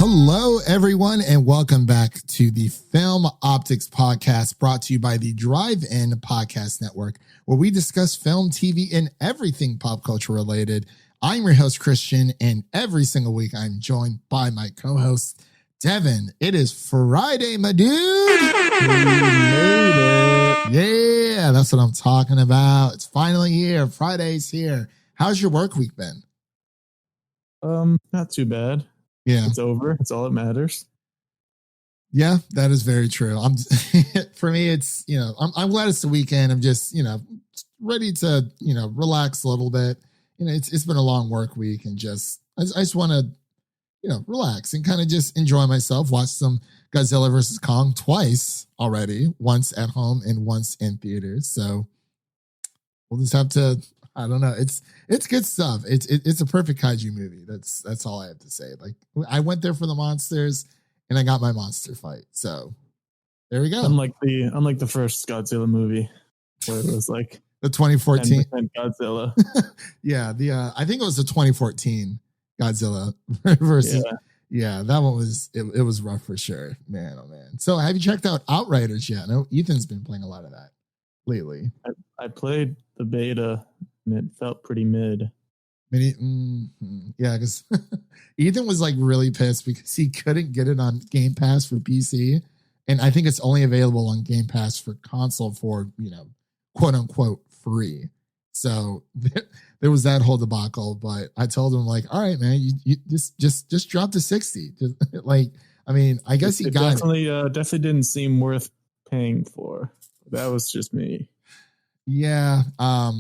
Hello, everyone, and welcome back to the Film Optix podcast brought to you by the Drive-In Podcast Network, where we discuss film, TV, and everything pop culture related. I'm your host, Christian, and every single week I'm joined by my co-host, Devin. It is Friday, my dude. Yeah, that's what I'm talking about. It's finally here. Friday's here. How's your work week been? Not too bad. Yeah, it's over. It's all that matters. Yeah, that is very true. For me, it's, I'm glad it's the weekend. I'm just, ready to, relax a little bit. It's been a long work week, and I just want to, relax and kind of just enjoy myself. Watch some Godzilla versus Kong twice already, once at home and once in theaters. So we'll just have to, I don't know. It's good stuff. It's a perfect kaiju movie. That's all I have to say. Like, I went there for the monsters and I got my monster fight. So there we go. Unlike the first Godzilla movie, where it was like the 2014 Godzilla. Yeah, I think it was the 2014 Godzilla versus. Yeah, that one was it was rough for sure, man. Oh man. So have you checked out Outriders yet? I know Ethan's been playing a lot of that lately. I played the beta and it felt pretty mid. Yeah, because Ethan was like really pissed because he couldn't get it on Game Pass for PC, and I think it's only available on Game Pass for console for quote unquote free. So there was that whole debacle. But I told him, like, all right, man, you just drop to 60. I guess he got definitely didn't seem worth paying for. That was just me. Yeah, I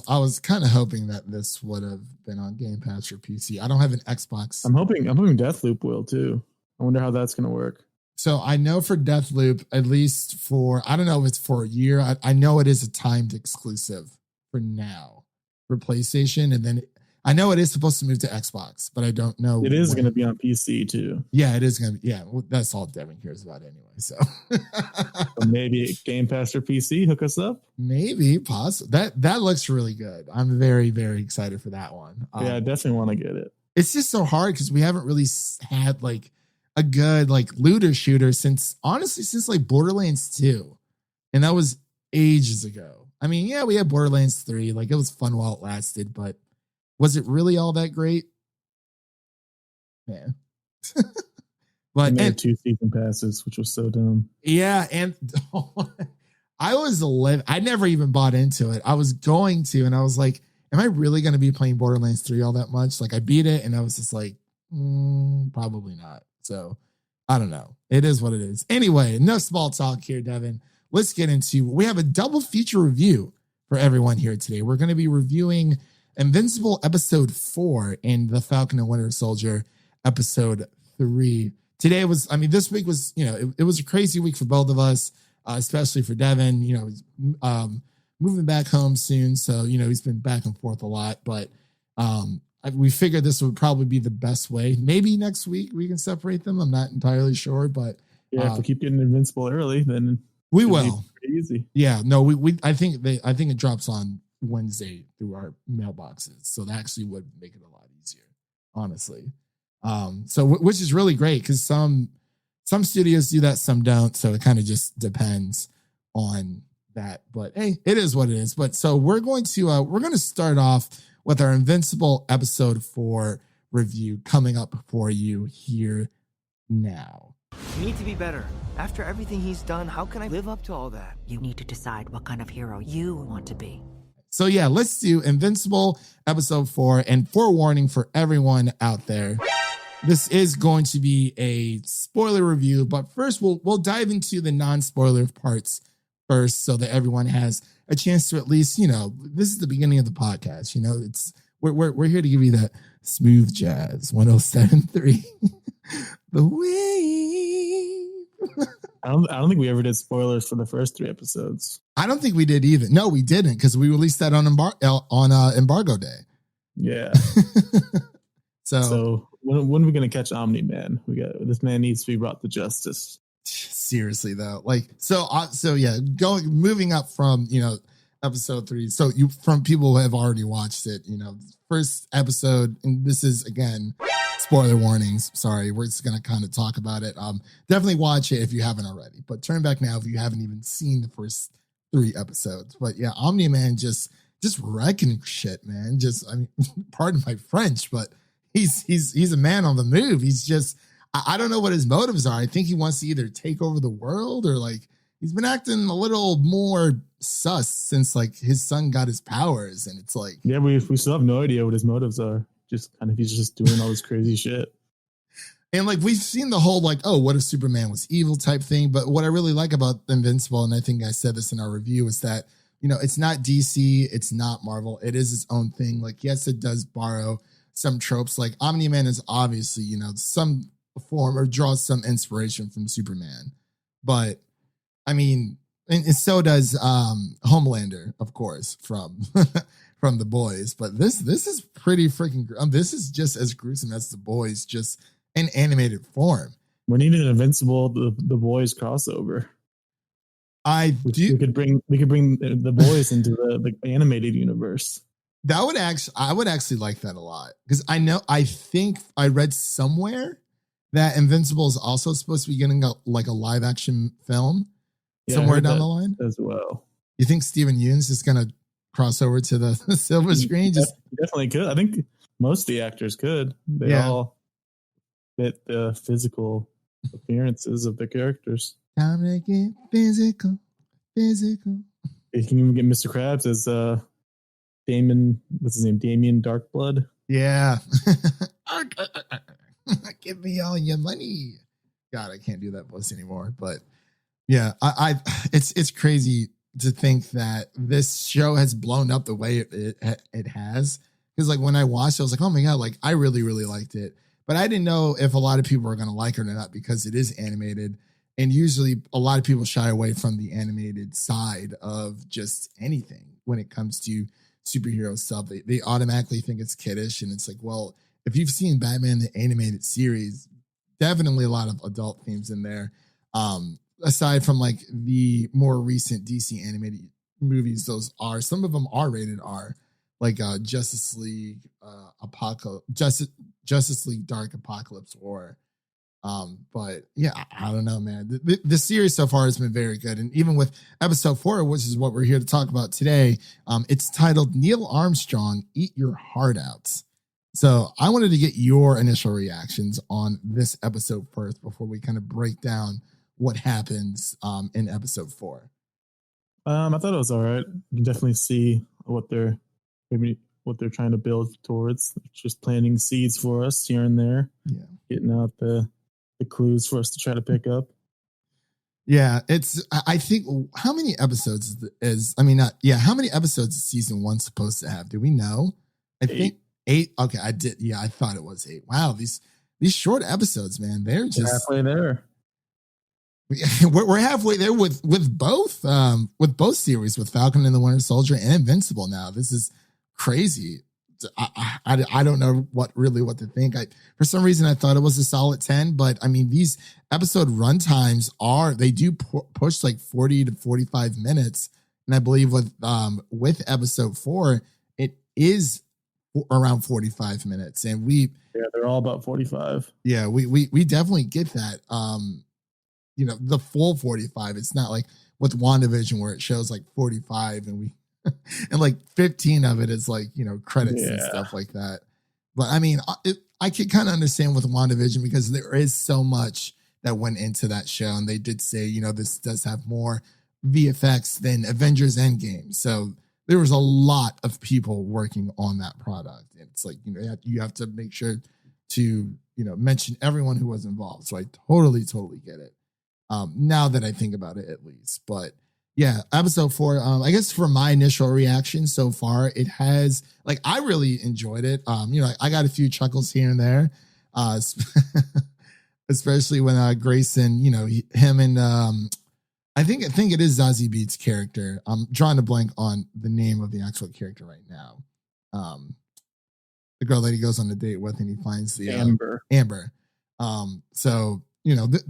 was kind of hoping that this would have been on Game Pass for PC. I don't have an Xbox. I'm hoping Deathloop will too. I wonder how that's going to work. So I know for Deathloop, at least I don't know if it's for a year. I know it is a timed exclusive for now for PlayStation, and then I know it is supposed to move to Xbox, but I don't know. It is going to be on PC too. Yeah, it is going to be. Yeah, well, that's all Devin cares about anyway. So maybe Game Pass for PC, hook us up. Maybe, possible. That looks really good. I'm very, very excited for that one. Yeah, I definitely want to get it. It's just so hard because we haven't really had like a good like looter shooter since like Borderlands 2, and that was ages ago. I mean, yeah, we had Borderlands 3. Like, it was fun while it lasted, but was it really all that great? Man. But and 2 season passes, which was so dumb. Yeah, and I was 11. I never even bought into it. I was going to, and I was like, am I really going to be playing Borderlands 3 all that much? Like, I beat it, and I was just like, probably not. So, I don't know. It is what it is. Anyway, enough small talk here, Devin. Let's get into, we have a double feature review for everyone here today. We're going to be reviewing Invincible episode 4 and The Falcon and Winter Soldier episode 3. This week was, it was a crazy week for both of us, especially for Devin. He's moving back home soon. So, he's been back and forth a lot, but we figured this would probably be the best way. Maybe next week we can separate them. I'm not entirely sure, but if we keep getting Invincible early, then we will. Pretty easy. Yeah, no, I think it drops on Wednesday through our mailboxes, so that actually would make it a lot easier, honestly. Which is really great because some studios do that, some don't, so it kind of just depends on that. But hey, it is what it is. But so we're going to start off with our Invincible episode 4 review coming up for you here now. You need to be better. After everything he's done, how can I live up to all that? You need to decide what kind of hero you want to be. So yeah, let's do Invincible episode 4, and forewarning for everyone out there, this is going to be a spoiler review, but first we'll dive into the non-spoiler parts first so that everyone has a chance to at least, this is the beginning of the podcast, we're here to give you that smooth jazz 107.3 the way. I don't think we ever did spoilers for the first 3 episodes. I don't think we did either. No, we didn't, because we released that on Embargo Day. Yeah. So when are we going to catch Omni-Man? This man needs to be brought to justice. Seriously though, moving up from episode 3. So from people who have already watched it, first episode, and this is again spoiler warnings. Sorry, we're just gonna kind of talk about it. Definitely watch it if you haven't already. But turn back now if you haven't even seen the first 3 episodes. But yeah, Omni-Man just wrecking shit, man. Just, I mean, pardon my French, but he's a man on the move. He's just, I don't know what his motives are. I think he wants to either take over the world or like he's been acting a little more sus since like his son got his powers, and it's like, yeah, we still have no idea what his motives are. Just kind of, he's just doing all this crazy shit. And like we've seen the whole like, oh, what if Superman was evil type thing. But what I really like about Invincible, and I think I said this in our review, is that, you know, it's not DC, it's not Marvel, it is its own thing. Like, yes, it does borrow some tropes. Like Omni-Man is obviously, you know, some form or draws some inspiration from Superman. But I mean, and so does Homelander, of course, from from The Boys. But this is pretty freaking this is just as gruesome as The Boys, just in animated form. We need an Invincible the Boys crossover. We could bring the Boys into the animated universe. That would I would actually like that a lot, because I think I read somewhere that Invincible is also supposed to be getting a live action film somewhere down the line as well. You think Steven Yeun's just gonna cross over to the silver screen? Definitely could. I think most of the actors could. They all fit the physical appearances of the characters. Time to get physical. You can even get Mr. Krabs as Damon. What's his name? Damien Darkblood. Yeah. Give me all your money. God, I can't do that voice anymore. But yeah, it's crazy to think that this show has blown up the way it has. Because like when I watched it, I was like, oh my God, like I really, really liked it. But I didn't know if a lot of people are going to like it or not, because it is animated. And usually a lot of people shy away from the animated side of just anything when it comes to superhero stuff. They automatically think it's kiddish. And it's like, well, if you've seen Batman, the animated series, definitely a lot of adult themes in there. Aside from like the more recent DC animated movies, some of them are rated R, like Justice League Justice League Dark Apocalypse War. But yeah, I don't know, man. The series so far has been very good. And even with episode 4, which is what we're here to talk about today, it's titled Neil Armstrong, Eat Your Heart Out. So I wanted to get your initial reactions on this episode first before we kind of break down what happens in episode 4. I thought it was all right. You can definitely see what they're trying to build towards. Just planting seeds for us here and there. Yeah. Getting out the clues for us to try to pick up. Yeah, I think, how many episodes how many episodes is season 1 supposed to have? Do we know? I think 8. Okay, I did. Yeah, I thought it was 8. Wow, these short episodes, man, they're just halfway there. We're halfway there with both series, with Falcon and the Winter Soldier and Invincible now. This is crazy. I don't know what to think. For some reason I thought it was a solid 10, but I mean, these episode runtimes they do push like 40 to 45 minutes. And I believe with episode 4, it is around 45 minutes. And they're all about 45. Yeah, we definitely get that. The full 45. It's not like with WandaVision where it shows like 45 and like 15 of it is like, credits and stuff like that. But I mean, I could kind of understand with WandaVision, because there is so much that went into that show. And they did say, this does have more VFX than Avengers Endgame. So there was a lot of people working on that product. And it's like, you have to make sure to, mention everyone who was involved. So I totally get it. Now that I think about it, at least. But yeah, episode 4, I guess for my initial reaction so far, it has, like, I really enjoyed it. I got a few chuckles here and there, especially when Grayson, him and I think it is Zazie Beetz' character. I'm drawing a blank on the name of the actual character right now. The girl that he goes on a date with, and he finds the Amber. So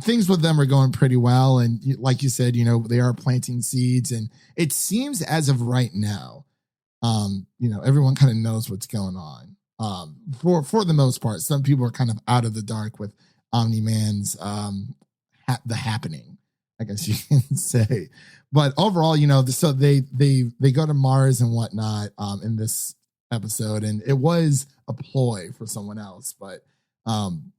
things with them are going pretty well. And like you said, they are planting seeds, and it seems as of right now, everyone kind of knows what's going on. For the most part. Some people are kind of out of the dark with Omni-Man's the happening, I guess you can say. But overall, so they go to Mars and whatnot in this episode, and it was a ploy for someone else, but I'm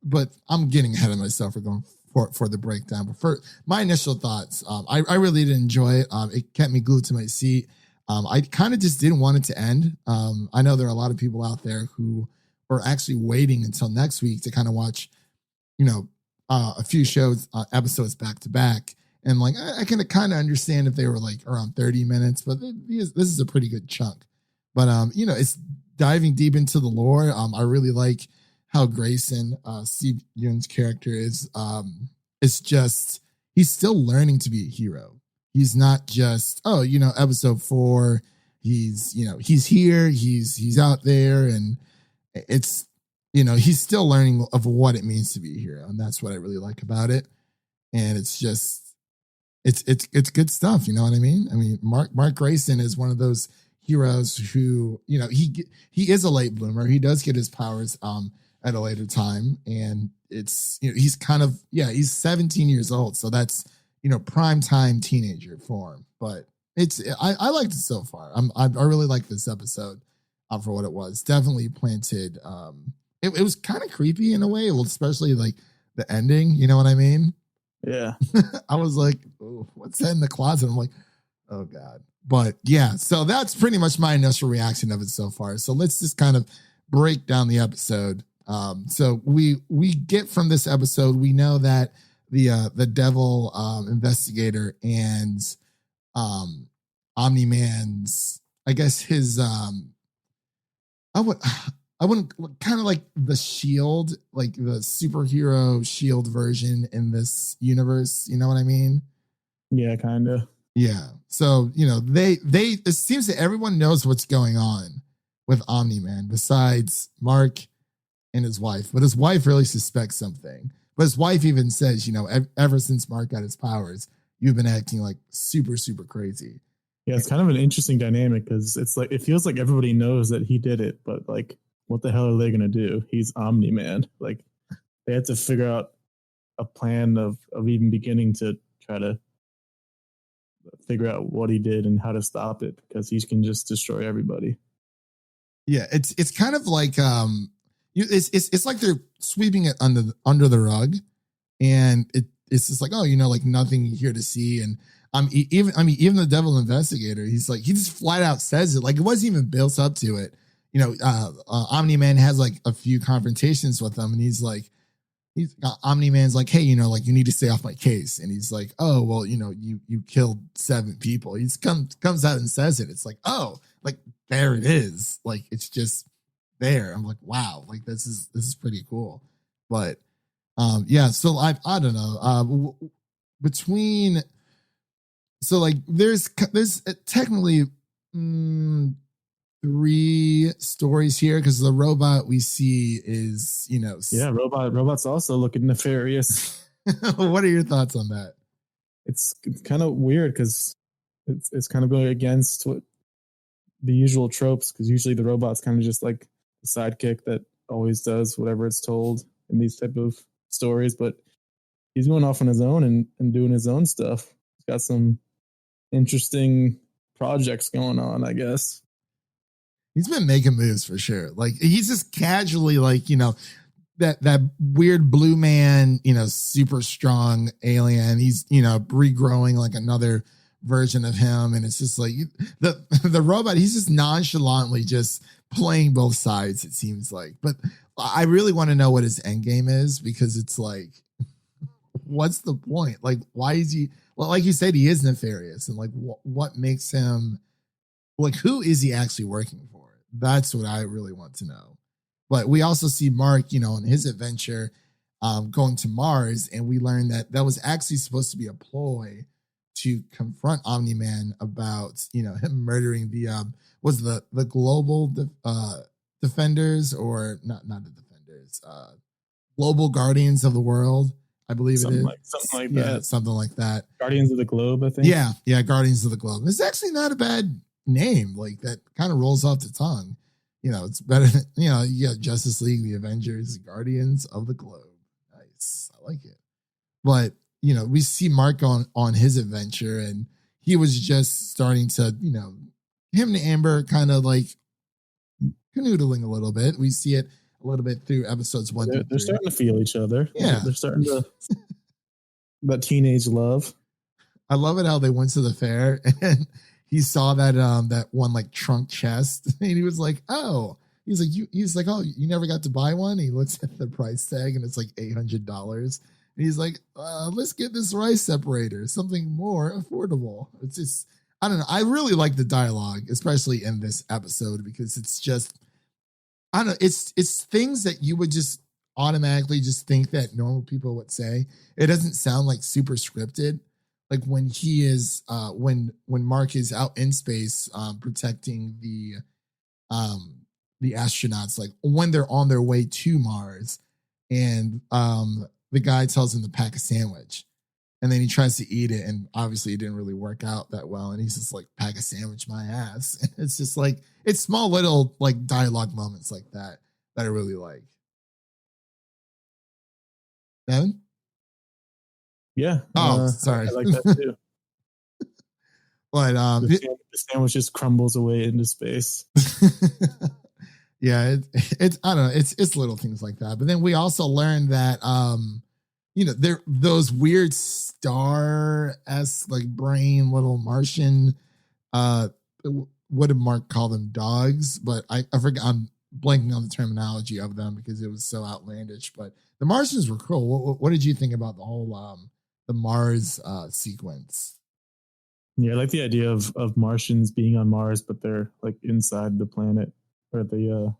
getting ahead of myself for going for the breakdown. But for my initial thoughts, I really did enjoy it. It kept me glued to my seat. I kind of just didn't want it to end. I know there are a lot of people out there who are actually waiting until next week to kind of watch, a few episodes back to back. And like, I can kind of understand if they were like around 30 minutes, but this is a pretty good chunk. But, it's diving deep into the lore. I really like how Grayson, Steve Yeun's character is. It's just, he's still learning to be a hero. He's not just, episode 4, he's here, he's out there, and it's, he's still learning of what it means to be a hero. And that's what I really like about it. And it's just, it's good stuff. You know what I mean? I mean, Mark Grayson is one of those heroes who, he is a late bloomer. He does get his powers at a later time. And it's, he's kind of, he's 17 years old. So that's, prime time teenager form. But I liked it so far. I really like this episode for what it was. Definitely planted. It was kind of creepy in a way, especially like the ending. You know what I mean? Yeah. I was like, oh, what's that in the closet? I'm like, oh God. But yeah, so that's pretty much my initial reaction of it so far. So let's just kind of break down the episode. So we get from this episode, we know that the devil investigator and Omni-Man's, I guess his I wouldn't kind of like the shield, like the superhero shield version in this universe. You know what I mean? Yeah, kind of. Yeah. So, it seems that everyone knows what's going on with Omni-Man besides Mark and his wife, but his wife really suspects something. But his wife even says, ever since Mark got his powers, you've been acting like super, super crazy. Yeah, it's kind of an interesting dynamic because it's like, it feels like everybody knows that he did it, but like, what the hell are they going to do? He's Omni-Man. Like, they had to figure out a plan of even beginning to try to figure out what he did and how to stop it, because he can just destroy everybody. Yeah, it's kind of like it's like they're sweeping it under the rug, and it's just like, oh, like nothing here to see. And even the devil investigator, he's like, he just flat out says it, like it wasn't even built up to it. Omni-Man has like a few confrontations with him, and Omni-Man's like, hey, like you need to stay off my case. And he's like, oh, well, you killed 7 people. He comes out and says it. It's like, oh, like there it is. Like, it's just there. I'm like, wow, like this is pretty cool. But so I don't know, so like there's technically 3 stories here, because the robot we see is, robot's also looking nefarious. What are your thoughts on that? It's kind of weird because it's kind of going against what the usual tropes, because usually the robot's kind of just like the sidekick that always does whatever it's told in these type of stories, but he's going off on his own and doing his own stuff. He's got some interesting projects going on, I guess. He's been making moves for sure. Like, he's just casually like, that weird blue man, super strong alien. He's, regrowing like another version of him. And it's just like the robot, he's just nonchalantly just playing both sides, it seems like. But I really want to know what his end game is, because it's like, what's the point? Like, why is he, well, like you said, he is nefarious. And like, what makes him, like, who is he actually working for? That's what I really want to know. But we also see Mark, on his adventure going to Mars, and we learn that was actually supposed to be a ploy to confront Omni-Man about, him murdering the global defenders, or not the defenders, global guardians of the world, I believe something it is. Something like that. Something like that. Guardians of the Globe, I think. Yeah, Guardians of the Globe. It's actually not a bad name, like that kind of rolls off the tongue. it's better than, you got Justice League, the Avengers, Guardians of the Globe. Nice. I like it. But, we see Mark on his adventure, and he was just starting to, him and Amber kind of like canoodling a little bit. We see it a little bit through episodes 1 through 3. They're starting to feel each other. Yeah. They're starting to, that teenage love. I love it how they went to the fair and he saw that one like trunk chest and he was like, oh, he's like, oh, you never got to buy one? And he looks at the price tag and it's like $800. And he's like, let's get this rice separator, something more affordable. It's just, I don't know. I really like the dialogue, especially in this episode, because it's just, I don't know. It's things that you would just automatically just think that normal people would say. It doesn't sound like super scripted. Like when he is, when Mark is out in space, protecting the astronauts, like when they're on their way to Mars, and the guy tells him to pack a sandwich, and then he tries to eat it, and obviously it didn't really work out that well, and he's just like, pack a sandwich, my ass. And it's just like, it's small little like dialogue moments like that I really like. Evan? Yeah. Oh, sorry. I like that too. But the sandwich just crumbles away into space. Yeah, it's I don't know, it's little things like that. But then we also learned that there those weird star-esque like brain little Martian, what did Mark call them? Dogs, but I forgot. I'm blanking on the terminology of them because it was so outlandish. But the Martians were cool. What did you think about the whole the Mars sequence? Yeah, I like the idea of Martians being on Mars, but they're like inside the planet or the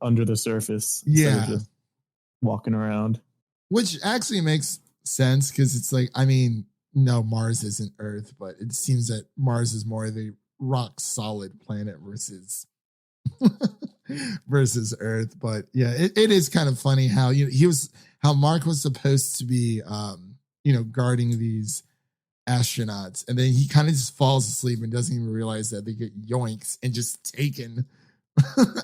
under the surface. Yeah, just walking around, which actually makes sense because it's like, I mean, no, Mars isn't Earth, but it seems that Mars is more of a rock solid planet versus Earth. But yeah, it is kind of funny how how Mark was supposed to be guarding these astronauts, and then he kind of just falls asleep and doesn't even realize that they get yoinks and just taken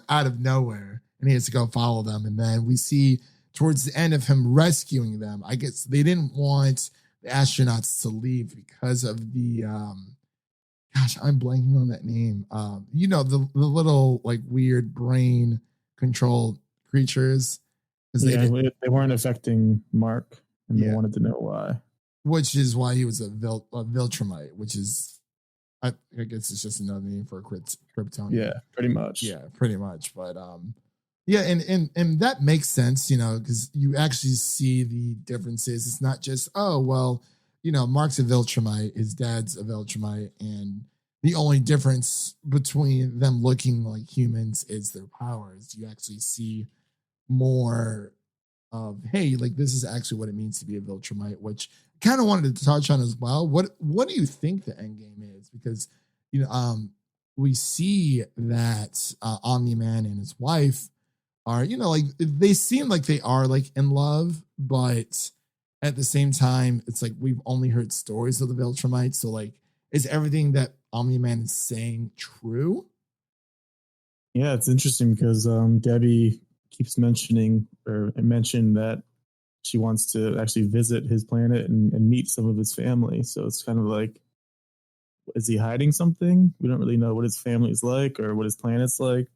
out of nowhere, and he has to go follow them. And then we see towards the end of him rescuing them, I guess they didn't want the astronauts to leave because of the gosh, I'm blanking on that name. The little like weird brain controlled creatures, because they weren't affecting Mark, and they wanted to know why. Which is why he was a Viltrumite, which is, I guess it's just another name for a Kryptonian. Yeah, pretty much. Yeah, pretty much. But yeah, and that makes sense, because you actually see the differences. It's not just, oh, well, Mark's a Viltrumite, his dad's a Viltrumite, and the only difference between them looking like humans is their powers. You actually see more of, hey, like this is actually what it means to be a Viltrumite, which I kind of wanted to touch on as well. What do you think the end game is? Because we see that Omni-Man and his wife are, like they seem like they are like in love, but at the same time, it's like we've only heard stories of the Viltrumites. So like, is everything that Omni-Man is saying true? Yeah, it's interesting because Debbie keeps mentioned that she wants to actually visit his planet and meet some of his family. So it's kind of like, is he hiding something? We don't really know what his family is like or what his planet's like,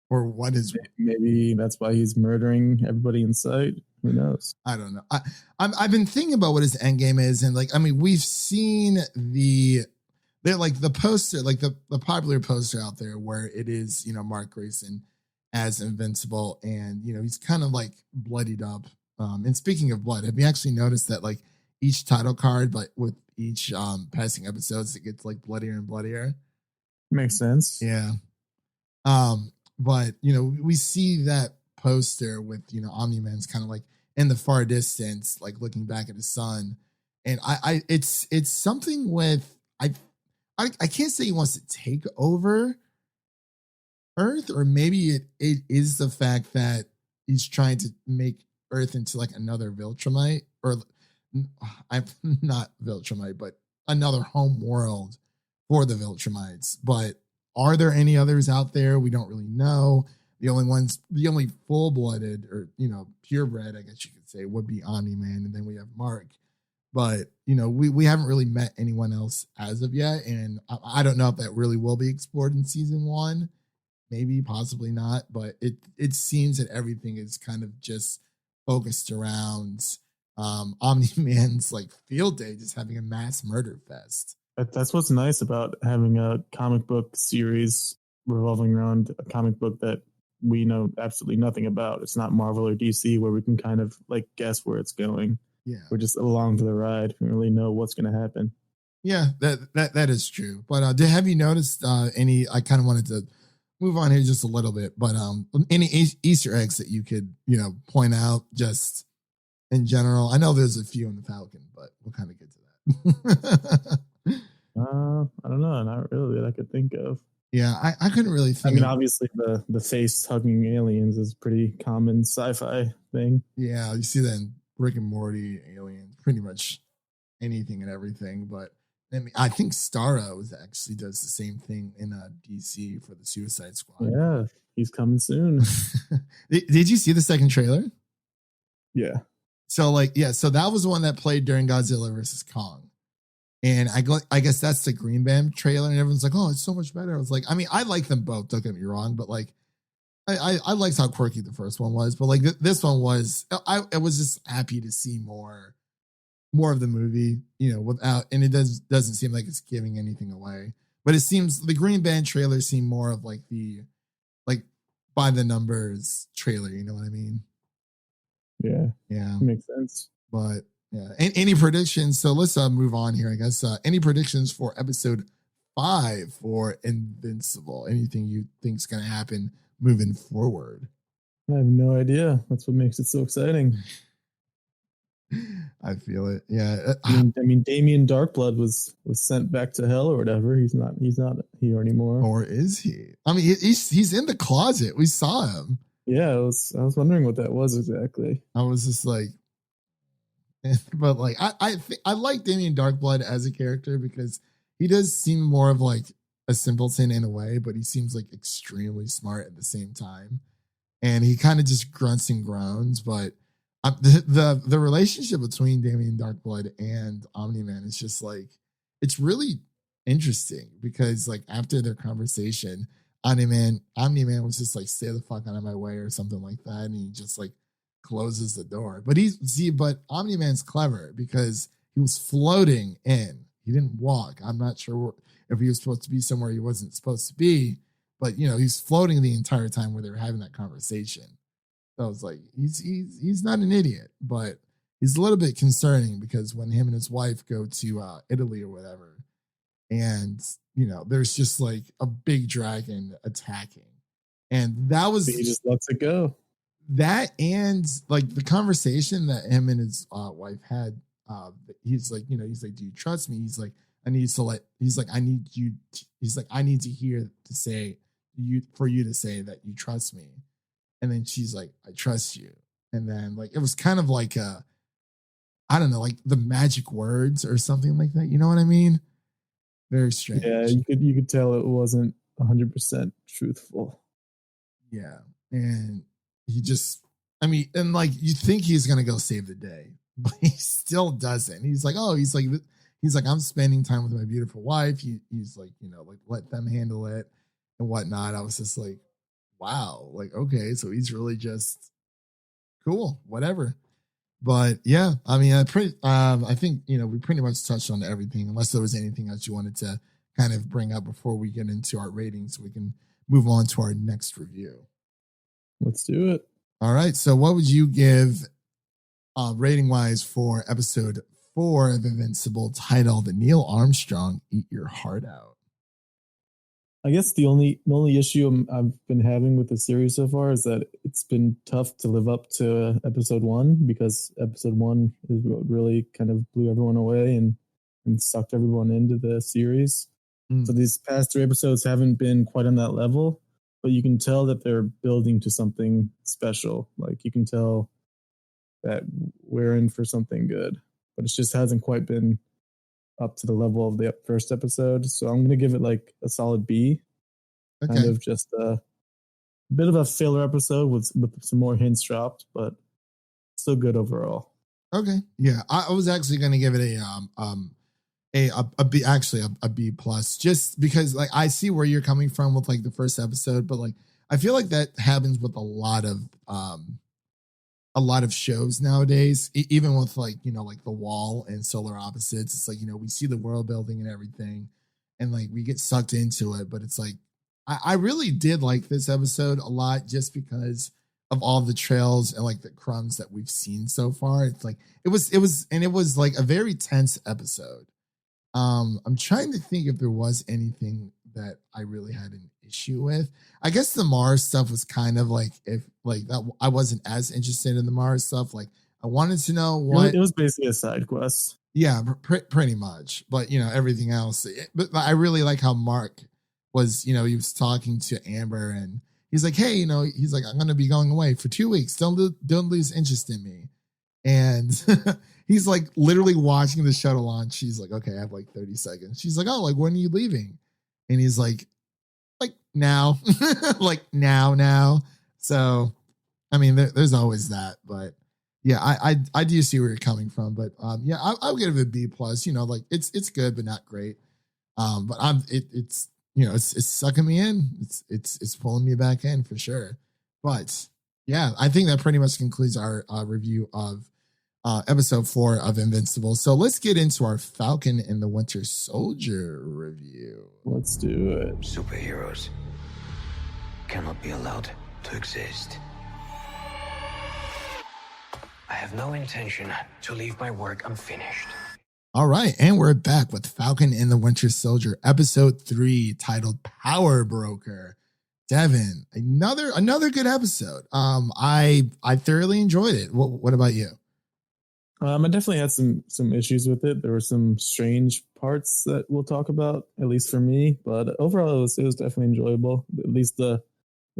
or what is, maybe that's why he's murdering everybody in sight. Who knows? I don't know. I've been thinking about what his end game is, and like, I mean, we've seen they're like the poster, like the popular poster out there where it is, Mark Grayson as Invincible, and he's kind of like bloodied up. And speaking of blood, have you actually noticed that like each title card, but with each passing episodes, it gets like bloodier and bloodier? Makes sense. Yeah. But we see that poster with Omni-Man's kind of like in the far distance, like looking back at his son, and it's something with I can't say he wants to take over Earth, or maybe it is the fact that he's trying to make Earth into like another Viltrumite, or I'm not Viltrumite, but another home world for the Viltrumites. But Are there any others out there? We don't really know. The only full-blooded or, purebred, I guess you could say, would be Omni-Man. And then we have Mark. But, we haven't really met anyone else as of yet. And I don't know if that really will be explored in season 1. Maybe, possibly not. But it seems that everything is kind of just focused around Omni-Man's like field day, just having a mass murder fest. That's what's nice about having a comic book series revolving around a comic book that we know absolutely nothing about. It's not Marvel or DC where we can kind of like guess where it's going. Yeah, we're just along for the ride. We don't really know what's going to happen. Yeah, that is true. But have you noticed any? I kind of wanted to move on here just a little bit, but any Easter eggs that you could point out just in general? I know there's a few in the Falcon, but we'll kind of get to that. I don't know, not really that I could think of. Yeah, I couldn't really think. I mean, obviously the face hugging aliens is a pretty common sci-fi thing. Yeah, you see that in Rick and Morty, Aliens, pretty much anything and everything. But I think Starro actually does the same thing in DC for the Suicide Squad. Yeah, he's coming soon. Did you see the second trailer? Yeah. So so that was the one that played during Godzilla versus Kong. And I guess that's the Green Band trailer, and everyone's like, "Oh, it's so much better." I was like, I mean, I like them both. Don't get me wrong, but like, I liked how quirky the first one was, but like this one was, I was just happy to see more of the movie, without, and it doesn't seem like it's giving anything away. But it seems the Green Band trailer seemed more of like the by the numbers trailer. You know what I mean? Yeah, makes sense. But. Yeah. Any predictions? So let's move on here, I guess. Any predictions for episode 5 for Invincible? Anything you think's going to happen moving forward? I have no idea. That's what makes it so exciting. I feel it. Yeah. I mean, Damien Darkblood was sent back to hell or whatever. He's not here anymore. Or is he? I mean, he's in the closet. We saw him. Yeah, I was wondering what that was exactly. I was just like, but like I like Damien Darkblood as a character because he does seem more of like a simpleton in a way, but he seems like extremely smart at the same time, and he kind of just grunts and groans. But the relationship between Damien Darkblood and Omni-Man is just like, it's really interesting because like after their conversation, Omni-Man was just like, "Stay the fuck out of my way" or something like that, and he just like closes the door. But Omni-Man's clever because he was floating in. He didn't walk. I'm not sure if he was supposed to be somewhere he wasn't supposed to be, but he's floating the entire time where they were having that conversation. So I was like, he's not an idiot, but he's a little bit concerning because when him and his wife go to Italy or whatever, and there's just like a big dragon attacking, and that was, he just lets it go. That and like the conversation that him and his wife had, he's like, "Do you trust me?" He's like, "I need to hear to say for you to say that you trust me." And then she's like, "I trust you." And then like, it was kind of like I don't know, like the magic words or something like that. You know what I mean? Very strange. Yeah, you could tell it wasn't 100% truthful. Yeah. And he just, and like you think he's gonna go save the day, but he still doesn't. He's like, I'm spending time with my beautiful wife. He's like, like let them handle it and whatnot. I was just like, wow, like okay, so he's really just cool, whatever. But yeah, I mean, I think we pretty much touched on everything, unless there was anything else you wanted to kind of bring up before we get into our ratings, so we can move on to our next review. Let's do it. All right. So what would you give rating wise for episode 4 of Invincible, titled Neil Armstrong, Eat Your Heart Out? I guess the only issue I've been having with the series so far is that it's been tough to live up to episode 1, because episode 1 is what really kind of blew everyone away and sucked everyone into the series. So these past 3 episodes haven't been quite on that level. But you can tell that they're building to something special. Like you can tell that we're in for something good, but it just hasn't quite been up to the level of the first episode. So I'm going to give it like a solid B. Kind Okay. of just a bit of a filler episode with some more hints dropped, but still good overall. Okay. Yeah. I was actually going to give it a B, actually a B plus, just because like I see where you're coming from with like the first episode, but like I feel like that happens with a lot of shows nowadays, even with like, like The Wall and Solar Opposites. It's like, we see the world building and everything, and like we get sucked into it. But it's like, I really did like this episode a lot just because of all the trails and like the crumbs that we've seen so far. It's like, it was like a very tense episode. I'm trying to think if there was anything that I really had an issue with. I guess the Mars stuff was kind of like, if like that, I wasn't as interested in the Mars stuff. Like I wanted to know what It was basically a side quest. yeah, pretty much. But everything else. But I really like how Mark was. He was talking to Amber, and he's like, "Hey, he's like, I'm gonna be going away for 2 weeks. Don't lose interest in me." And he's like literally watching the shuttle launch. She's like, "Okay, I have like 30 seconds." She's like, "Oh, like when are you leaving?" And he's like now, like now. So, I mean, there's always that, but. Yeah, I do see where you're coming from, but yeah, I'll give it a B plus. Like it's good, but not great. But it's it's sucking me in. It's pulling me back in for sure. But yeah, I think that pretty much concludes our review of episode 4 of Invincible. So let's get into our Falcon and the Winter Soldier review. Let's do it. Superheroes cannot be allowed to exist. I have no intention to leave my work unfinished. All right, and we're back with Falcon and the Winter Soldier, episode 3, titled Power Broker. Devin, another good episode. I thoroughly enjoyed it. What about you? I definitely had some issues with it. There were some strange parts that we'll talk about, at least for me. But overall, it was definitely enjoyable. At least the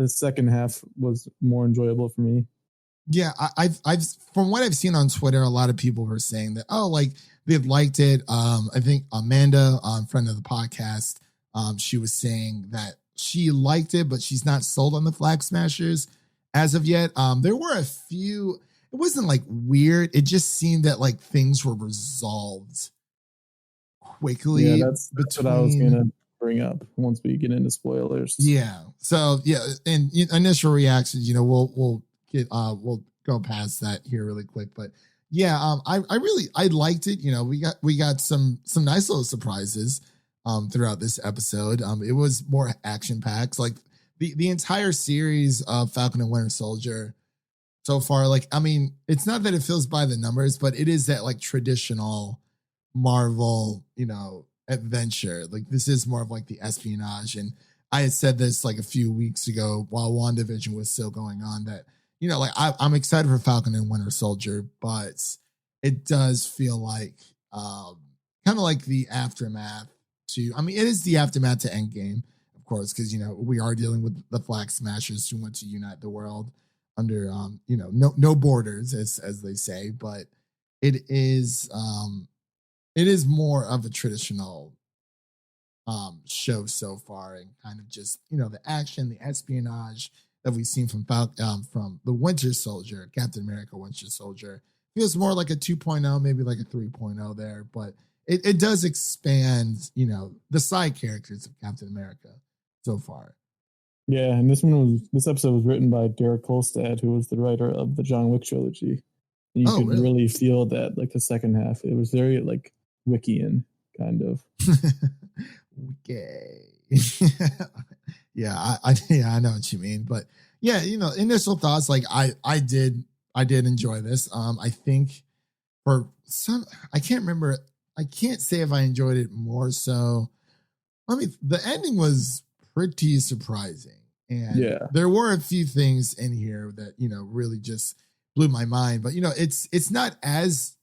second half was more enjoyable for me. Yeah, I've from what I've seen on Twitter, a lot of people were saying that, oh, like they liked it. I think Amanda, friend of the podcast, she was saying that she liked it, but she's not sold on the Flag Smashers as of yet. There were a few. It wasn't like weird. It just seemed that like things were resolved quickly. Yeah, that's what I was gonna bring up once we get into spoilers. Yeah. So yeah, and initial reactions, we'll go past that here really quick, but yeah, I liked it. We got some nice little surprises throughout this episode. It was more action packed, like the entire series of Falcon and Winter Soldier so far. Like, I mean, it's not that it feels by the numbers, but it is that like traditional Marvel, adventure. Like this is more of like the espionage, and I had said this like a few weeks ago while WandaVision was still going on that. Like I'm excited for Falcon and Winter Soldier, but it does feel like kind of like the aftermath to, I mean, it is the aftermath to Endgame, of course, because, we are dealing with the Flag Smashers who want to unite the world under, no borders, as they say, but it is more of a traditional show so far, and kind of just, the action, the espionage that we've seen from the Winter Soldier, Captain America Winter Soldier. Feels more like a 2.0, maybe like a 3.0 there, but it does expand, the side characters of Captain America so far. Yeah, and this episode was written by Derek Kolstad, who was the writer of the John Wick trilogy. And you could really feel that, like the second half. It was very like Wickian kind of. Okay. Yeah, I know what you mean, but yeah, initial thoughts, like I did enjoy this. I think for some, I can't remember. I can't say if I enjoyed it more so. The ending was pretty surprising, and yeah, there were a few things in here that really just blew my mind. But it's not as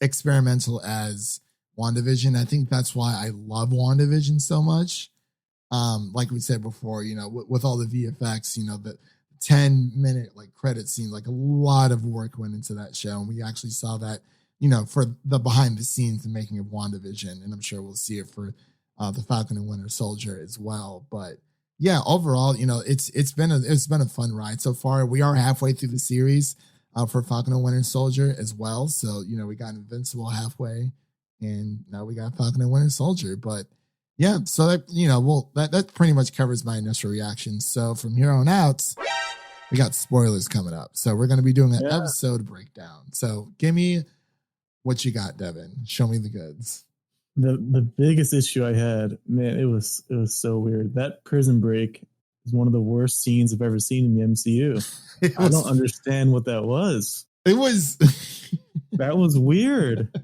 experimental as WandaVision. I think that's why I love WandaVision so much. Like we said before, with all the VFX, the 10-minute like credit scene, like a lot of work went into that show. And we actually saw that, for the behind the scenes, the making of WandaVision. And I'm sure we'll see it for the Falcon and Winter Soldier as well. But yeah, overall, it's been a fun ride so far. We are halfway through the series for Falcon and Winter Soldier as well. So, we got Invincible halfway, and now we got Falcon and Winter Soldier. But yeah, so that pretty much covers my initial reactions. So from here on out, we got spoilers coming up. So we're going to be doing an episode breakdown. So give me what you got, Devin. Show me the goods. The biggest issue I had, man, it was so weird. That prison break is one of the worst scenes I've ever seen in the MCU. I don't understand what that was. It was that was weird.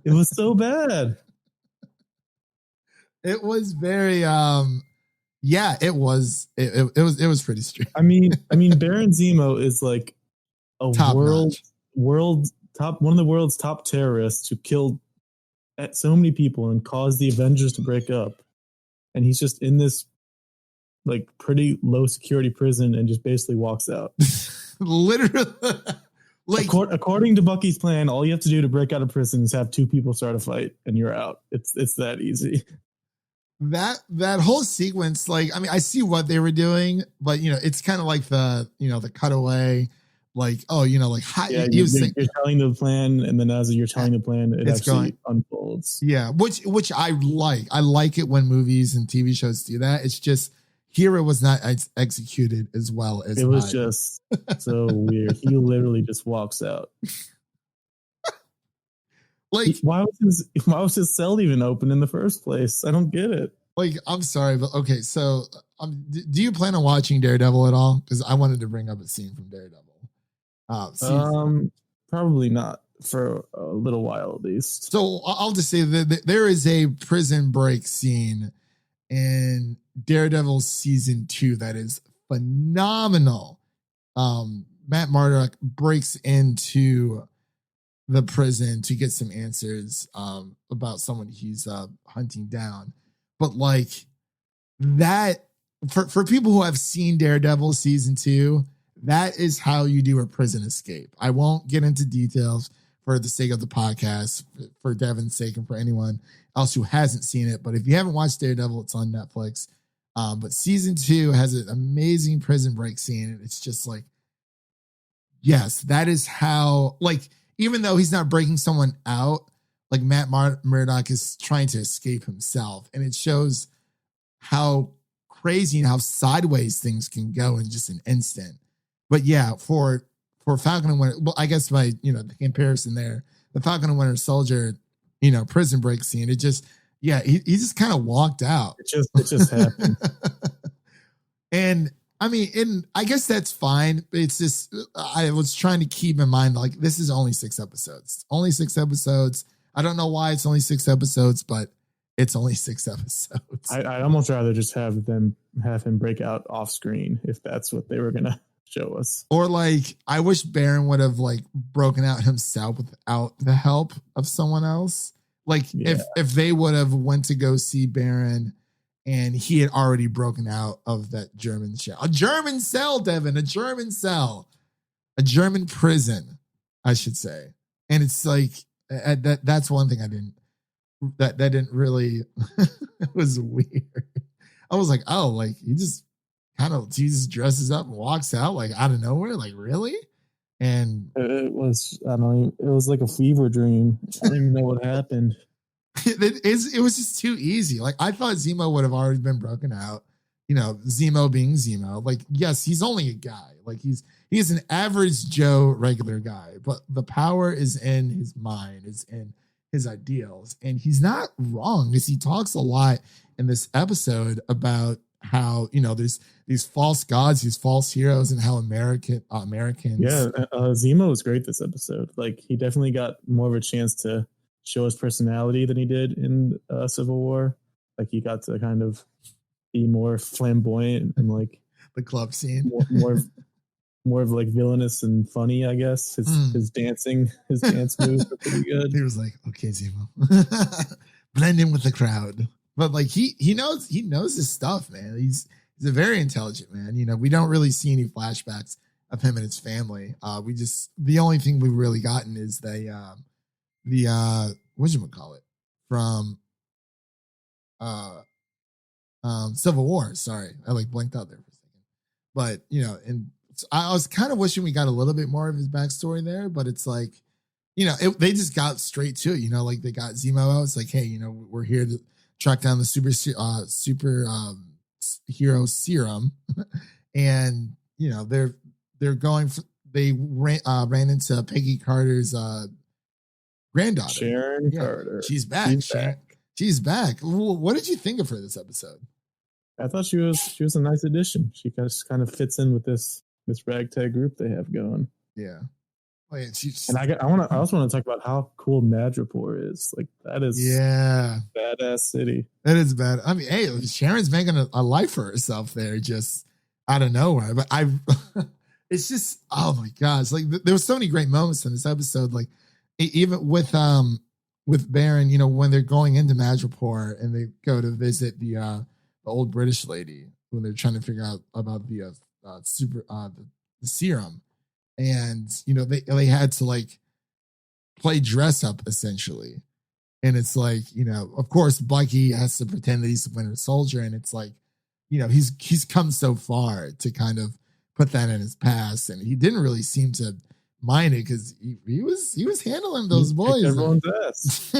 It was so bad. It was very yeah, it was pretty strange. I mean Baron Zemo is like a top world top one of the world's top terrorists who killed so many people and caused the Avengers to break up, and he's just in this like pretty low security prison and just basically walks out. Literally, like according to Bucky's plan, all you have to do to break out of prison is have two people start a fight and you're out. It's that easy. That whole sequence, like, I mean, I see what they were doing, but it's kind of like the the cutaway. Like, like how you're telling the plan, and then as you're telling the plan, it actually unfolds. Yeah, which I like. I like it when movies and TV shows do that. It's just here it was not executed as well as it was just so weird. He literally just walks out. Like, why was his cell even open in the first place? I don't get it. Like, I'm sorry, but okay. So, do you plan on watching Daredevil at all? Because I wanted to bring up a scene from Daredevil. Probably not for a little while at least. So I'll just say that there is a prison break scene in Daredevil season 2 that is phenomenal. Matt Murdock breaks into the prison to get some answers about someone he's hunting down. But like that, for people who have seen Daredevil season 2, that is how you do a prison escape. I won't get into details for the sake of the podcast, for Devin's sake, and for anyone else who hasn't seen it. But if you haven't watched Daredevil, it's on Netflix. But season 2 has an amazing prison break scene. And it's just like, yes, that is how, like, even though he's not breaking someone out, like Matt Murdock is trying to escape himself. And it shows how crazy and how sideways things can go in just an instant. But yeah, for Falcon and Winter, well, I guess by the comparison there, the Falcon and Winter Soldier, prison break scene, it just he just kind of walked out. It just happened. And I mean, I guess that's fine. It's just I was trying to keep in mind, like, this is only 6 episodes. Only 6 episodes. I don't know why it's only 6 episodes, but it's only 6 episodes. I'd almost rather just have him break out off screen if that's what they were gonna show us. Or like, I wish Baron would have like broken out himself without the help of someone else. Like if they would have went to go see Baron and he had already broken out of that German shell. A German cell, Devin, a German cell. A German prison, I should say. And it's like, that's one thing that didn't really, it was weird. I was like, oh, like he just Jesus dresses up and walks out like out of nowhere, like really? And it was, I don't know, it was like a fever dream. I don't even know what happened. It was just too easy. Like, I thought Zemo would have already been broken out. Zemo being Zemo. Like, yes, he's only a guy. Like, he's an average Joe regular guy, but the power is in his mind, is in his ideals. And he's not wrong, because he talks a lot in this episode about how there's these false gods, these false heroes, and how Americans. Zemo was great this episode. Like, he definitely got more of a chance to show his personality than he did in Civil War. Like, he got to kind of be more flamboyant and like the club scene, more of like villainous and funny. I guess his dance moves were pretty good. He was like, okay, Zemo, blend in with the crowd. But like he knows his stuff, man. He's a very intelligent man. We don't really see any flashbacks of him and his family. The only thing we've really gotten is the whatchamacallit from Civil War. Sorry, I like blanked out there for a second. But and I was kind of wishing we got a little bit more of his backstory there. But it's like, they just got straight to it. Like they got Zemo out. It's like, hey, we're here to track down the super hero serum, and they're going. They ran into Peggy Carter's granddaughter, Sharon Carter. She's back. She's back. What did you think of her this episode? I thought she was a nice addition. She just kind of fits in with this ragtag group they have going. Yeah. Oh, yeah, and I also want to talk about how cool Madripoor is. Like that is badass city. That is bad. I mean, hey, Sharon's making a life for herself there, just out of nowhere. But it's just, oh my gosh, like there was so many great moments in this episode. Like even with Baron, when they're going into Madripoor and they go to visit the old British lady when they're trying to figure out about the serum. And they had to like play dress up essentially, and it's like of course Bucky has to pretend that he's the Winter Soldier, and it's like he's come so far to kind of put that in his past, and he didn't really seem to mind it because he was handling those boys. Everyone's ass.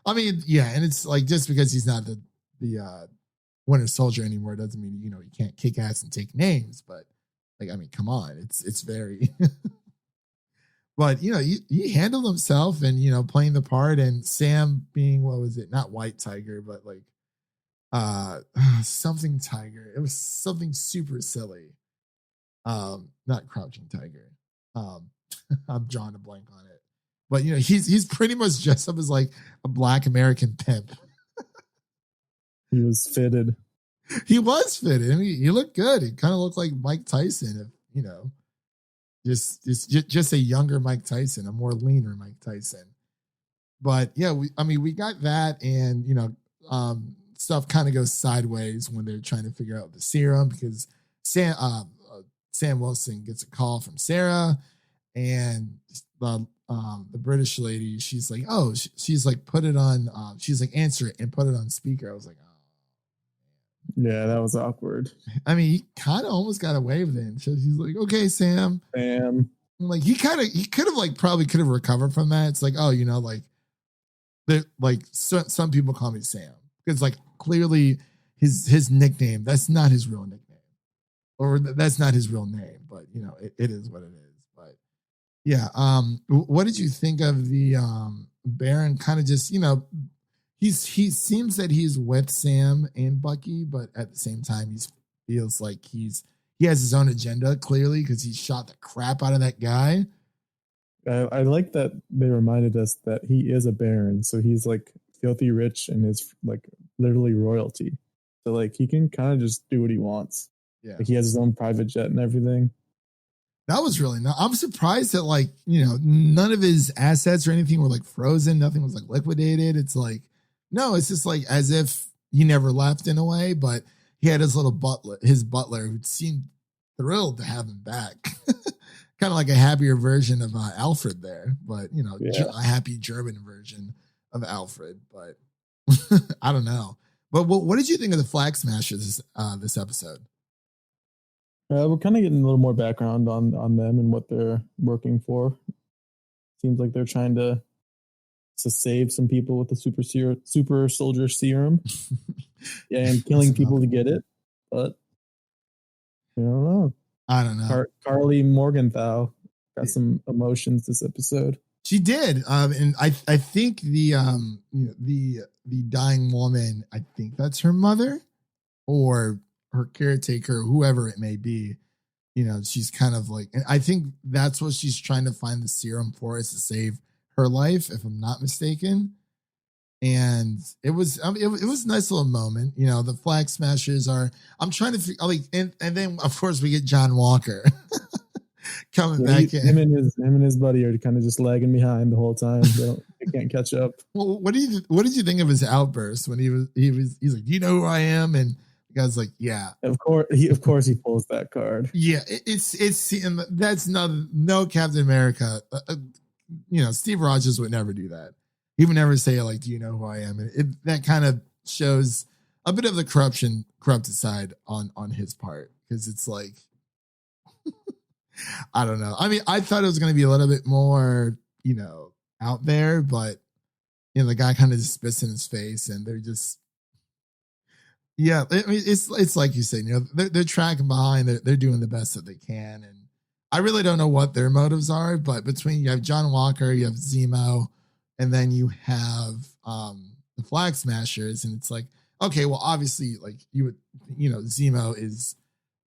I mean, yeah, and it's like just because he's not the Winter Soldier anymore doesn't mean he can't kick ass and take names, but. Like, I mean, come on, it's very, but he handled himself and playing the part, and Sam being not White Tiger, but like something Tiger. It was something super silly. Not Crouching Tiger. I'm drawing a blank on it, but he's pretty much dressed up as like a Black American pimp. He was fitted. He was fitted. I mean, he looked good. He kind of looked like Mike Tyson, just a younger Mike Tyson, a more leaner Mike Tyson. But yeah, we got that, and stuff kind of goes sideways when they're trying to figure out the serum because Sam Wilson gets a call from Sarah, and the British lady, she's like, oh, she's like, put it on. She's like, answer it and put it on speaker. I was like, oh. Yeah, that was awkward. I mean, he kind of almost got away with it. So he's like, okay, Sam. Like he could have probably could have recovered from that. It's like, oh, some people call me Sam because like clearly his nickname, that's not his real nickname, or that's not his real name, but it is what it is. But yeah, what did you think of the Baron kind of just, he seems that he's with Sam and Bucky, but at the same time, he feels like he has his own agenda clearly because he shot the crap out of that guy. I like that they reminded us that he is a Baron, so he's like filthy rich and is like literally royalty. So like he can kind of just do what he wants. Yeah, like he has his own private jet and everything. That was really nice. I'm surprised that like none of his assets or anything were like frozen. Nothing was like liquidated. It's like. No, it's just like as if he never left in a way, but he had his butler who seemed thrilled to have him back. Kind of like a happier version of Alfred there, but a happy German version of Alfred. But I don't know. But what did you think of the Flag Smashers this episode? We're kind of getting a little more background on them and what they're working for. Seems like they're trying to save some people with the super soldier serum. Yeah, and killing people to get it. But I don't know. Carly Morgenthau got some emotions this episode. She did. And I think the dying woman, I think that's her mother or her caretaker, whoever it may be. She's kind of like, and I think that's what she's trying to find the serum for, is to save her life, if I'm not mistaken. And it was a nice little moment. The Flag Smashers I'm trying to like, and then of course we get John Walker coming back in. Him and his buddy are kind of just lagging behind the whole time. They can't catch up. Well, what did you think of his outburst when he's like, do you know who I am? And the guy's like, yeah. Of course he pulls that card. Yeah, it's and that's no Captain America. Steve Rogers would never do that. He would never say like, do you know who I am? And that kind of shows a bit of the corrupted side on his part, because it's like, I don't know. I mean, I thought it was going to be a little bit more, out there, but the guy kind of just spits in his face, and they're just, yeah. I mean, it's like you said, they're tracking behind. They're doing the best that they can, and I really don't know what their motives are. But between you have John Walker, you have Zemo, and then you have the Flag Smashers, and it's like, okay, well, obviously, like you would, Zemo is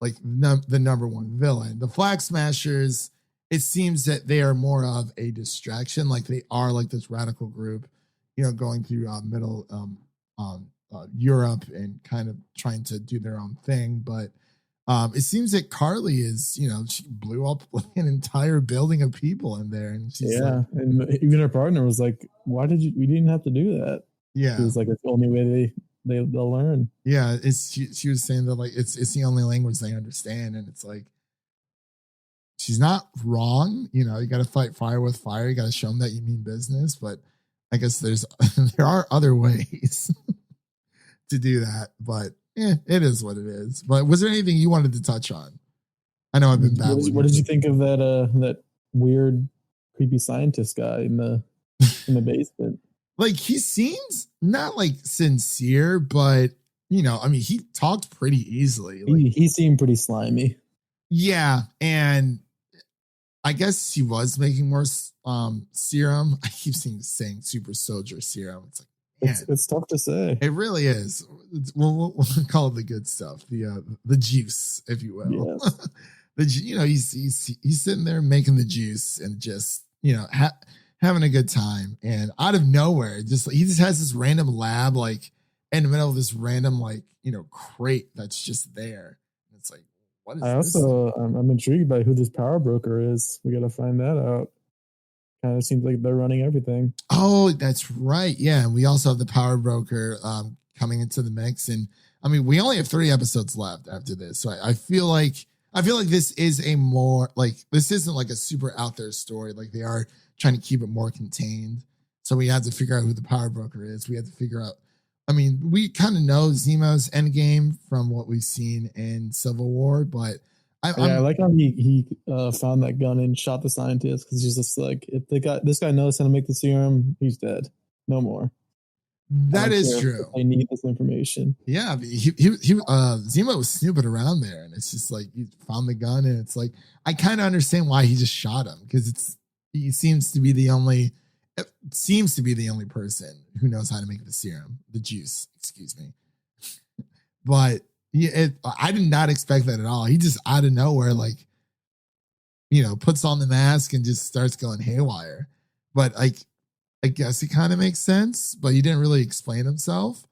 like the number one villain. The Flag Smashers, it seems that they are more of a distraction. Like they are like this radical group, going through middle Europe and kind of trying to do their own thing. But it seems that Carly is, she blew up an entire building of people in there, and she's and even her partner was like, "Why did we didn't have to do that?" Yeah, it was like it's the only way they'll learn. Yeah, she was saying that like it's the only language they understand, and it's like she's not wrong. You got to fight fire with fire. You got to show them that you mean business. But I guess there are other ways to do that. But it is what it is. But was there anything you wanted to touch on? I know I've been bad. What did you think of that weird, creepy scientist guy in the basement? Like, he seems not like sincere, but I mean, he talked pretty easily. Like, he seemed pretty slimy. Yeah, and I guess he was making more serum. I keep saying super soldier serum. It's like, it's tough to say. It really is. We'll call it the good stuff, the juice, if you will. Yes. He's sitting there making the juice and just having a good time, and out of nowhere, he just has this random lab like in the middle of this random crate that's just there. It's like, what is this? I'm intrigued by who this power broker is. We got to find that out. Kind of seems like they're running everything. Oh, that's right. Yeah, and we also have the power broker coming into the mix, and I mean, we only have 3 episodes left after this, so I feel like this is a more like, this isn't like a super out there story. Like, they are trying to keep it more contained. So we had to figure out who the power broker is. We had to figure out, I mean, we kind of know Zemo's endgame from what we've seen in Civil War, but I like how he found that gun and shot the scientist, because he's just like, if this guy knows how to make the serum, he's dead. No more. That is true. They need this information. Yeah, Zemo was snooping around there, and it's just like, he found the gun, and it's like, I kind of understand why he just shot him, because he seems to be the only person who knows how to make the serum, the juice, excuse me. But I did not expect that at all. He just out of nowhere, like, puts on the mask and just starts going haywire. But I guess it kind of makes sense, but he didn't really explain himself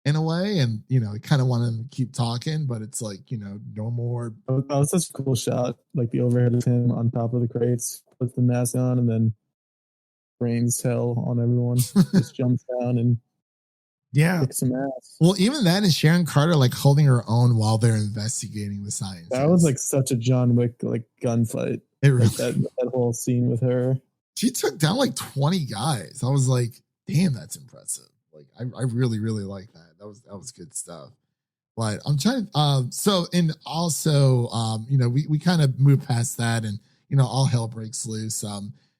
in a way. And, he kind of wanted him to keep talking, but it's like, no more. That was such a cool shot. Like the overhead of him on top of the crates, puts the mask on, and then rains hell on everyone. Just jumps down and kicks some ass. Well, even that, and Sharon Carter like holding her own while they're investigating the science. That was like such a John Wick like gunfight. It really, like that whole scene with her. She took down like 20 guys. I was like, damn, that's impressive. Like, I really, really like that. That was good stuff. But I'm trying. So, and also, we kind of moved past that, and all hell breaks loose.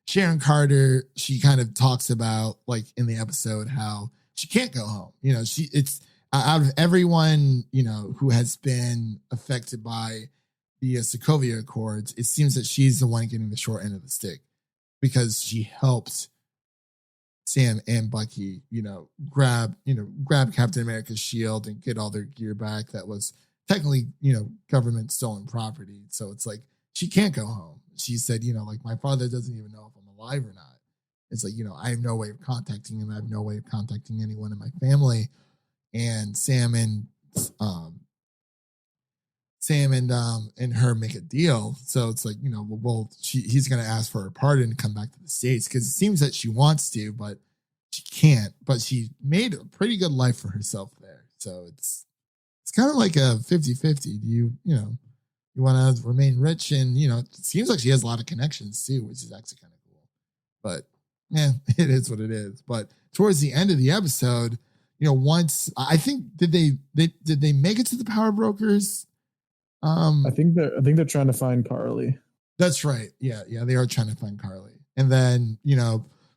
Sharon Carter, she kind of talks about, like, in the episode, how she can't go home. It's out of everyone, who has been affected by the Sokovia Accords, it seems that she's the one getting the short end of the stick, because she helped Sam and Bucky, grab Captain America's shield and get all their gear back. That was technically, government stolen property. So it's like, she can't go home. She said, like, my father doesn't even know if I'm alive or not. It's like, I have no way of contacting him. I have no way of contacting anyone in my family. And Sam and her make a deal. So it's like, he's going to ask for her pardon and come back to the States, because it seems that she wants to, but she can't. But she made a pretty good life for herself there. So it's kind of like a 50-50. Do you want to remain rich? And, it seems like she has a lot of connections too, which is actually kind of cool. But yeah, it is what it is. But towards the end of the episode, once I think did they make it to the power brokers? I think they're trying to find Carly. That's right. Yeah, they are trying to find Carly. And then,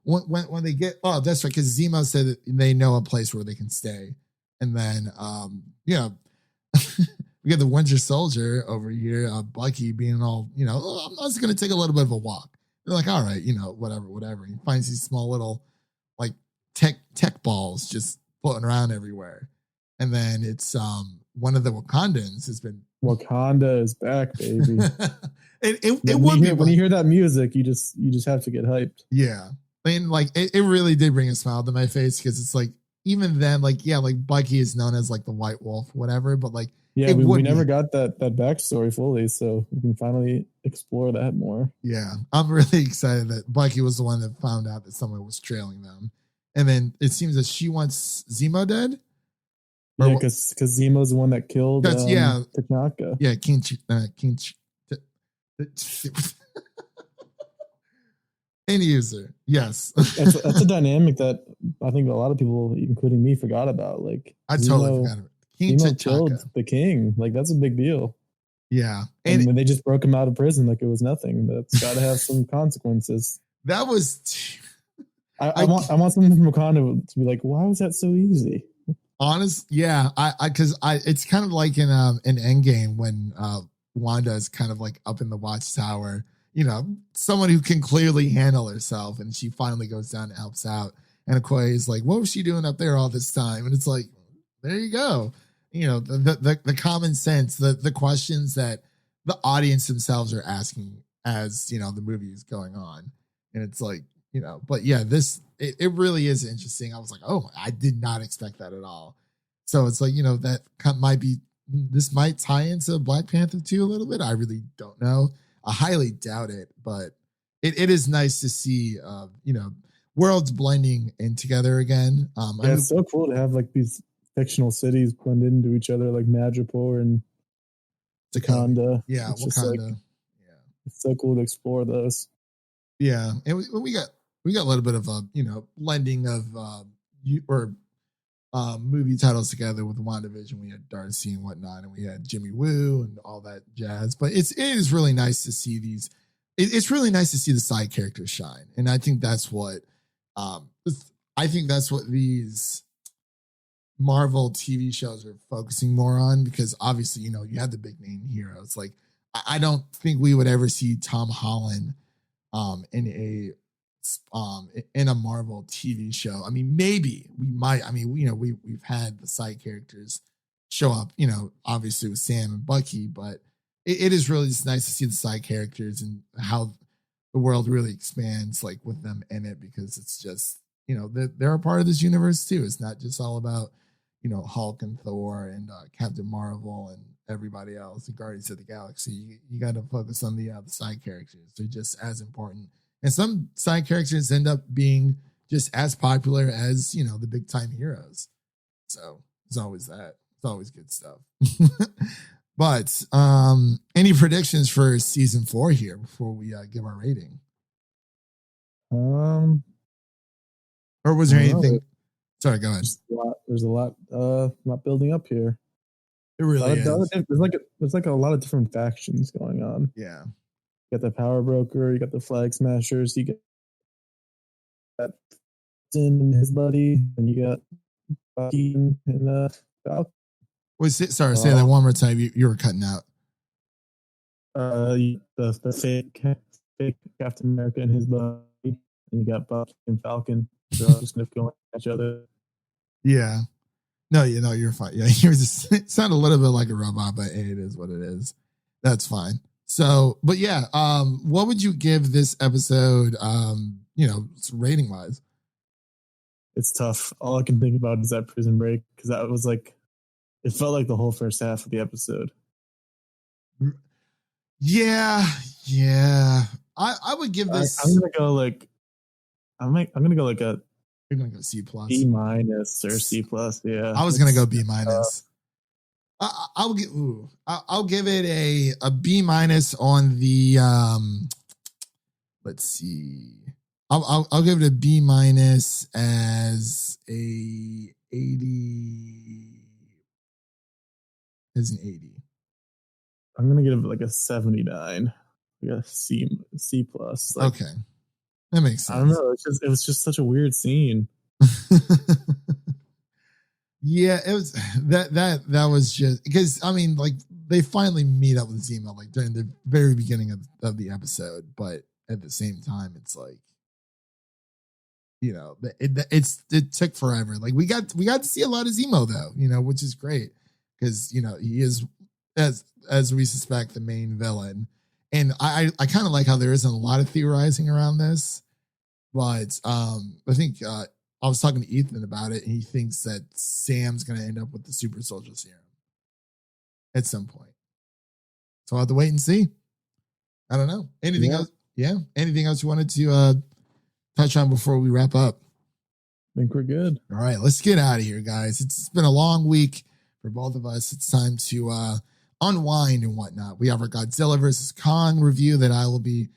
when they get, oh, that's right, because Zemo said that they know a place where they can stay. And then, we get the Winter Soldier over here, Bucky being all, I'm just going to take a little bit of a walk. They're like, all right, whatever. He finds these small little, like, tech balls just floating around everywhere. And then it's one of the Wakandans has been. Wakanda is back, baby. When you hear that music, you just have to get hyped. Yeah. I mean, like, it really did bring a smile to my face because it's like, even then, like, yeah, like Bucky is known as like the White Wolf, whatever, but like, yeah, we never got that backstory fully, so we can finally explore that more. Yeah, I'm really excited that Bucky was the one that found out that someone was trailing them, and then it seems that she wants Zemo dead. Yeah, because Zemo's the one that killed. T'Chaka. Yeah, King. End user. Yes, that's a dynamic that I think a lot of people, including me, forgot about. Like, I totally forgot about it. Zemo killed the king. Like, that's a big deal. Yeah, and they just broke him out of prison like it was nothing. That's got to have some consequences. That was. I want someone from Wakanda to be like, why was that so easy? Honest, yeah, because it's kind of like in Endgame when Wanda is kind of like up in the watchtower, someone who can clearly handle herself, and she finally goes down and helps out. And Okoye is like, what was she doing up there all this time? And it's like, there you go. The common sense, the questions that the audience themselves are asking as, the movie is going on. And it's like, but yeah, it really is interesting. I was like, oh, I did not expect that at all. So it's like, this might tie into Black Panther 2 a little bit. I really don't know. I highly doubt it, but it is nice to see, worlds blending in together again. It's so cool to have like these fictional cities blend into each other, like Madripoor and Wakanda. Yeah, Wakanda. It's so cool to explore those. Yeah, and we got a little bit of a blending of movie titles together with WandaVision. We had Darcy and whatnot, and we had Jimmy Woo and all that jazz. But it is really nice to see these. It's really nice to see the side characters shine, and I think that's what these Marvel TV shows are focusing more on, because obviously you have the big name heroes. Like, I don't think we would ever see Tom Holland in a Marvel TV show. I mean, maybe we might. I mean, we've had the side characters show up, obviously with Sam and Bucky, but it is really just nice to see the side characters and how the world really expands, like, with them in it, because it's just, they're a part of this universe too. It's not just all about, Hulk and Thor and Captain Marvel and everybody else, the Guardians of the Galaxy. You got to focus on the side characters. They're just as important. And some side characters end up being just as popular as, the big time heroes. So it's always that. It's always good stuff. But any predictions for season 4 here before we give our rating? Or was there anything? Sorry, go ahead. There's a lot not building up here. It really is. There's like a lot of different factions going on. Yeah. You got the Power Broker, you got the Flag Smashers, you get that Sin and his buddy, and you got Bucky and Falcon. Sorry, say that one more time. You were cutting out. The fake Captain America and his buddy, and you got Bucky and Falcon. They're all just going at each other. Yeah. No, you're fine. Yeah, it sounded a little bit like a robot, but it is what it is. That's fine. So, but yeah, what would you give this episode, rating wise? It's tough. All I can think about is that prison break, because that was like, it felt like the whole first half of the episode. Yeah. I would give this. I'm gonna go like, I'm gonna go like a. You're gonna go C+, B- or C+. Yeah, I was gonna go B-. I'll give it a B- on the let's see. I'll give it a B- as a 80. It's an 80. I'm gonna give it like a 79. Like a C plus. Like, Okay, that makes sense. I don't know. It was just such a weird scene. Yeah, it was that was just because I mean, like they finally meet up with Zemo like during the very beginning of the episode, but at the same time, it's like, you know, it took forever. Like we got to see a lot of Zemo though, you know, which is great because you know he is as we suspect the main villain, and I kind of like how there isn't a lot of theorizing around this, but I think I was talking to Ethan about it, and he thinks that Sam's going to end up with the super soldier serum at some point. So I'll have to wait and see. I don't know. Anything else? Yeah. Anything else you wanted to touch on before we wrap up? I think we're good. All right, let's get out of here, guys. It's been a long week for both of us. It's time to unwind and whatnot. We have our Godzilla versus Kong review that I will be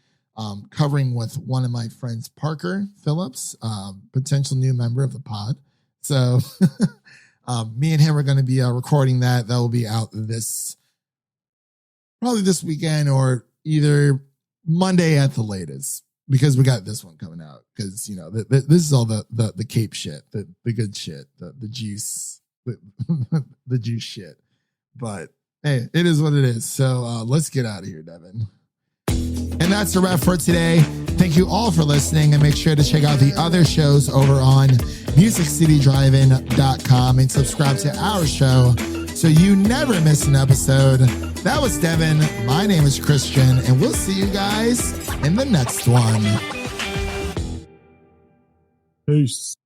covering with one of my friends, Parker Phillips, potential new member of the pod. So me and him are going to be recording that. That will be out probably this weekend or either Monday at the latest, because we got this one coming out. Because, you know, this is all the cape shit, the good shit, the juice, the juice shit. But hey, it is what it is. So let's get out of here, Devin. And that's a wrap for today. Thank you all for listening, and make sure to check out the other shows over on musiccitydrivein.com and subscribe to our show so you never miss an episode. That was Devin. My name is Christian, and we'll see you guys in the next one. Peace.